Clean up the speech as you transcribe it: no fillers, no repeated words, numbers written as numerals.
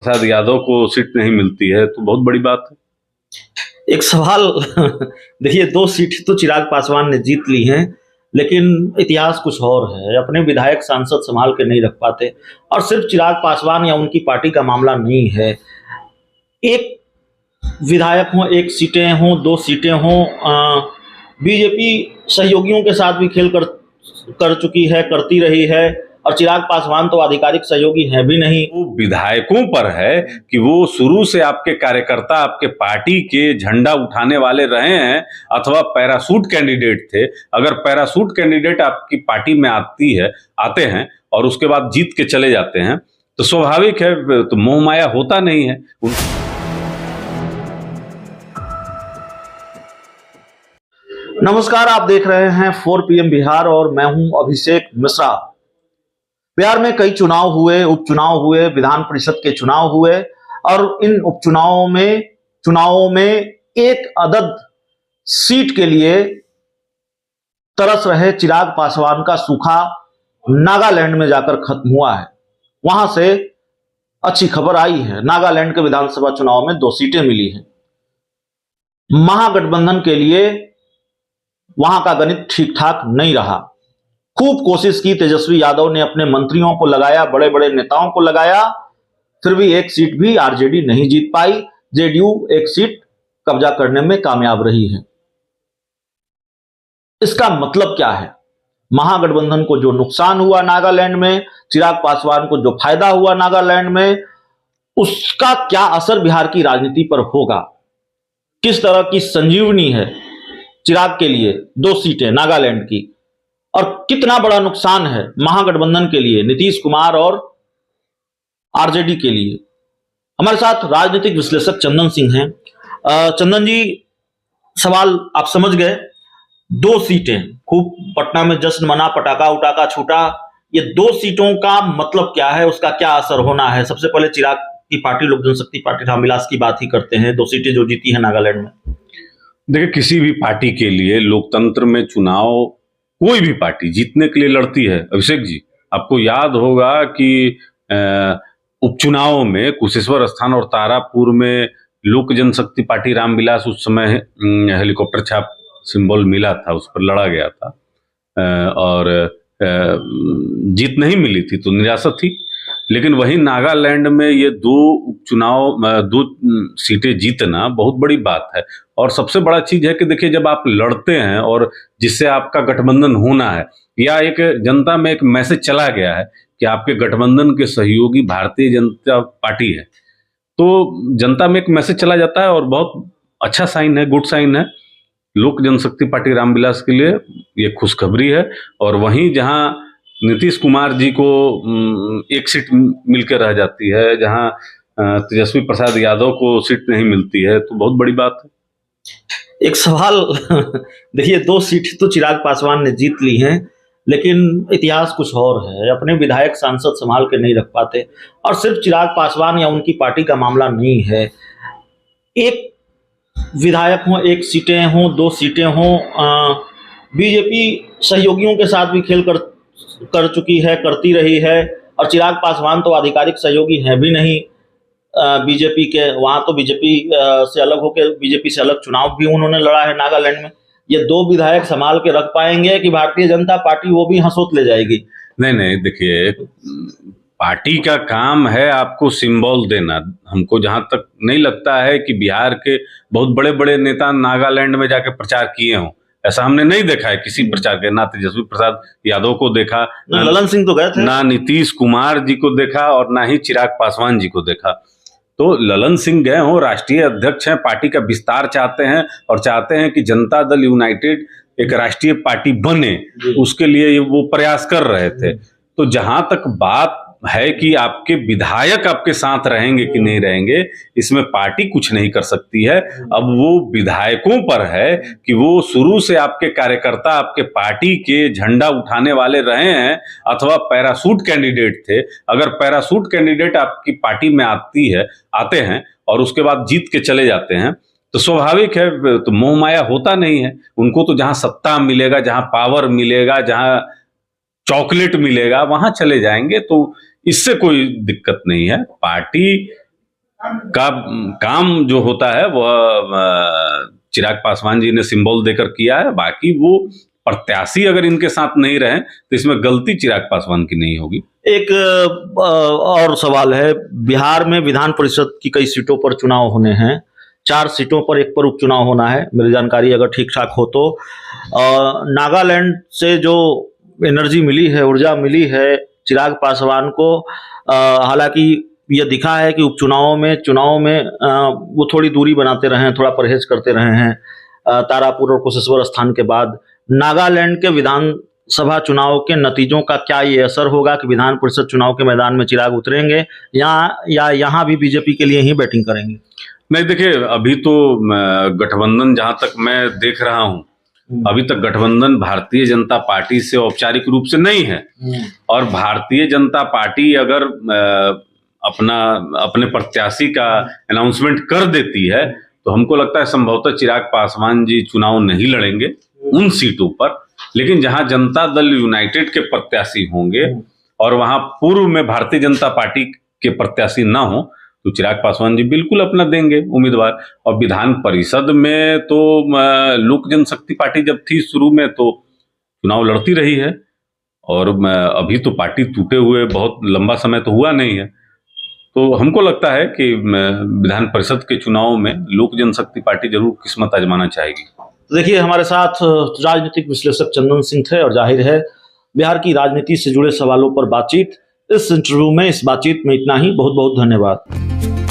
प्रसाद यादव को सीट नहीं मिलती है तो बहुत बड़ी बात है। एक सवाल देखिए, 2 सीट तो चिराग पासवान ने जीत ली हैं, लेकिन इतिहास कुछ और है। अपने विधायक सांसद संभाल के नहीं रख पाते। और सिर्फ चिराग पासवान या उनकी पार्टी का मामला नहीं है। एक विधायक हों, 1 सीटें हों, 2 सीटें हों, बीजेपी सहयोगियों के साथ भी खेल कर चुकी है, करती रही है। और चिराग पासवान तो आधिकारिक सहयोगी हैं भी नहीं। वो विधायकों पर है कि वो शुरू से आपके कार्यकर्ता, आपके पार्टी के झंडा उठाने वाले रहे हैं अथवा पैरासूट कैंडिडेट थे। अगर पैरासूट कैंडिडेट आपकी पार्टी में आते हैं और उसके बाद जीत के चले जाते हैं तो स्वाभाविक है, तो मोह माया होता नहीं है। नमस्कार, आप देख रहे हैं 4 PM बिहार और मैं हूं अभिषेक मिश्रा। बिहार में कई चुनाव हुए, उपचुनाव हुए, विधान परिषद के चुनाव हुए और इन चुनावों में एक अदद सीट के लिए तरस रहे चिराग पासवान का सूखा नागालैंड में जाकर खत्म हुआ है। वहां से अच्छी खबर आई है। नागालैंड के विधानसभा चुनाव में 2 सीटें मिली हैं। महागठबंधन के लिए वहां का गणित ठीक ठाक नहीं रहा। खूब कोशिश की तेजस्वी यादव ने, अपने मंत्रियों को लगाया, बड़े बड़े नेताओं को लगाया, फिर भी 1 सीट भी आरजेडी नहीं जीत पाई। जेडीयू 1 सीट कब्जा करने में कामयाब रही है। इसका मतलब क्या है? महागठबंधन को जो नुकसान हुआ नागालैंड में, चिराग पासवान को जो फायदा हुआ नागालैंड में, उसका क्या असर बिहार की राजनीति पर होगा? किस तरह की संजीवनी है चिराग के लिए 2 सीटें नागालैंड की, और कितना बड़ा नुकसान है महागठबंधन के लिए, नीतीश कुमार और आरजेडी के लिए? हमारे साथ राजनीतिक विश्लेषक चंदन सिंह हैं। चंदन जी, सवाल आप समझ गए। 2 सीटें, खूब पटना में जश्न मना, पटाखा उटाखा छूटा। ये 2 सीटों का मतलब क्या है, उसका क्या असर होना है? सबसे पहले चिराग की पार्टी, लोक जनशक्ति पार्टी रामविलास की बात ही करते हैं। 2 सीटें जो जीती है नागालैंड में। देखिए, किसी भी पार्टी के लिए लोकतंत्र में चुनाव, कोई भी पार्टी जीतने के लिए लड़ती है। अभिषेक जी, आपको याद होगा कि उपचुनाव में कुशेश्वर स्थान और तारापुर में लोक जनशक्ति पार्टी रामविलास, उस समय हेलीकॉप्टर छाप सिंबल मिला था, उस पर लड़ा गया था और जीत नहीं मिली थी तो निराशा थी। लेकिन वहीं नागालैंड में ये 2 सीटें जीतना बहुत बड़ी बात है। और सबसे बड़ा चीज है कि देखिए, जब आप लड़ते हैं और जिससे आपका गठबंधन होना है, या एक जनता में एक मैसेज चला गया है कि आपके गठबंधन के सहयोगी भारतीय जनता पार्टी है, तो जनता में एक मैसेज चला जाता है और बहुत अच्छा साइन है, गुड साइन है। लोक जनशक्ति पार्टी रामविलास के लिए ये खुशखबरी है। और वहीं जहां नीतीश कुमार जी को 1 सीट मिलकर रह जाती है, जहां तेजस्वी प्रसाद यादव को सीट नहीं मिलती है, तो बहुत बड़ी बात है। एक सवाल देखिए, 2 सीट तो चिराग पासवान ने जीत ली हैं, लेकिन इतिहास कुछ और है। अपने विधायक सांसद संभाल के नहीं रख पाते। और सिर्फ चिराग पासवान या उनकी पार्टी का मामला नहीं है। एक विधायक हों, 1 सीटें हों, 2 सीटें हों, बीजेपी सहयोगियों के साथ भी खेल कर चुकी है, करती रही है। और चिराग पासवान तो आधिकारिक सहयोगी हैं भी नहीं बीजेपी के। वहां तो बीजेपी से अलग होकर, बीजेपी से अलग चुनाव भी उन्होंने लड़ा है नागालैंड में। ये 2 विधायक संभाल के रख पाएंगे कि भारतीय जनता पार्टी वो भी हंसोत ले जाएगी? नहीं, देखिए, पार्टी का काम है आपको सिंबल देना। हमको जहां तक नहीं लगता है कि बिहार के बहुत बड़े बड़े नेता नागालैंड में जाके प्रचार किए हों। ऐसा हमने नहीं देखा है किसी प्रचार के। ना तेजस्वी प्रसाद यादव को देखा, ना ललन सिंह तो गए थे, ना नीतीश कुमार जी को देखा, और ना ही चिराग पासवान जी को देखा। तो ललन सिंह गए हों, राष्ट्रीय अध्यक्ष हैं, पार्टी का विस्तार चाहते हैं और चाहते हैं कि जनता दल यूनाइटेड एक राष्ट्रीय पार्टी बने, उसके लिए वो प्रयास कर रहे थे। तो जहां तक बात है कि आपके विधायक आपके साथ रहेंगे कि नहीं रहेंगे, इसमें पार्टी कुछ नहीं कर सकती है। अब वो विधायकों पर है कि वो शुरू से आपके कार्यकर्ता, आपके पार्टी के झंडा उठाने वाले रहे हैं अथवा पैरासूट कैंडिडेट थे। अगर पैरासूट कैंडिडेट आपकी पार्टी में आते हैं और उसके बाद जीत के चले जाते हैं तो स्वाभाविक है, तो मोह माया होता नहीं है। उनको तो जहां सत्ता मिलेगा, जहां पावर मिलेगा, जहां चॉकलेट मिलेगा, वहां चले जाएंगे। तो इससे कोई दिक्कत नहीं है। पार्टी का काम जो होता है वह चिराग पासवान जी ने सिंबल देकर किया है। बाकी वो प्रत्याशी अगर इनके साथ नहीं रहे तो इसमें गलती चिराग पासवान की नहीं होगी। एक और सवाल है, बिहार में विधान परिषद की कई सीटों पर चुनाव होने हैं, 4 सीटों पर एक पर उपचुनाव होना है, मेरी जानकारी अगर ठीक ठाक हो तो। नागालैंड से जो एनर्जी मिली है, ऊर्जा मिली है चिराग पासवान को, हालांकि यह दिखा है कि चुनाव में वो थोड़ी दूरी बनाते रहे हैं, थोड़ा परहेज करते रहे हैं। तारापुर और कुशेश्वर स्थान के बाद नागालैंड के विधानसभा चुनाव के नतीजों का क्या ये असर होगा कि विधान परिषद चुनाव के मैदान में चिराग उतरेंगे या यहाँ भी बीजेपी के लिए ही बैटिंग करेंगे? नहीं, देखिए, अभी तो गठबंधन जहां तक मैं देख रहा हूं, अभी तक गठबंधन भारतीय जनता पार्टी से औपचारिक रूप से नहीं है। और भारतीय जनता पार्टी अगर अपने प्रत्याशी का अनाउंसमेंट कर देती है तो हमको लगता है संभवतः चिराग पासवान जी चुनाव नहीं लड़ेंगे उन सीटों पर। लेकिन जहां जनता दल यूनाइटेड के प्रत्याशी होंगे और वहां पूर्व में भारतीय जनता पार्टी के प्रत्याशी ना हो तो चिराग पासवान जी बिल्कुल अपना देंगे उम्मीदवार। और विधान परिषद में तो लोक जनशक्ति पार्टी जब थी शुरू में तो चुनाव लड़ती रही है, और अभी तो पार्टी टूटे हुए बहुत लंबा समय तो हुआ नहीं है। तो हमको लगता है कि विधान परिषद के चुनाव में लोक जनशक्ति पार्टी जरूर किस्मत आजमाना चाहेगी। देखिए, हमारे साथ राजनीतिक विश्लेषक चंदन सिंह थे और जाहिर है बिहार की राजनीति से जुड़े सवालों पर बातचीत। इस इंटरव्यू में, इस बातचीत में इतना ही। बहुत बहुत धन्यवाद।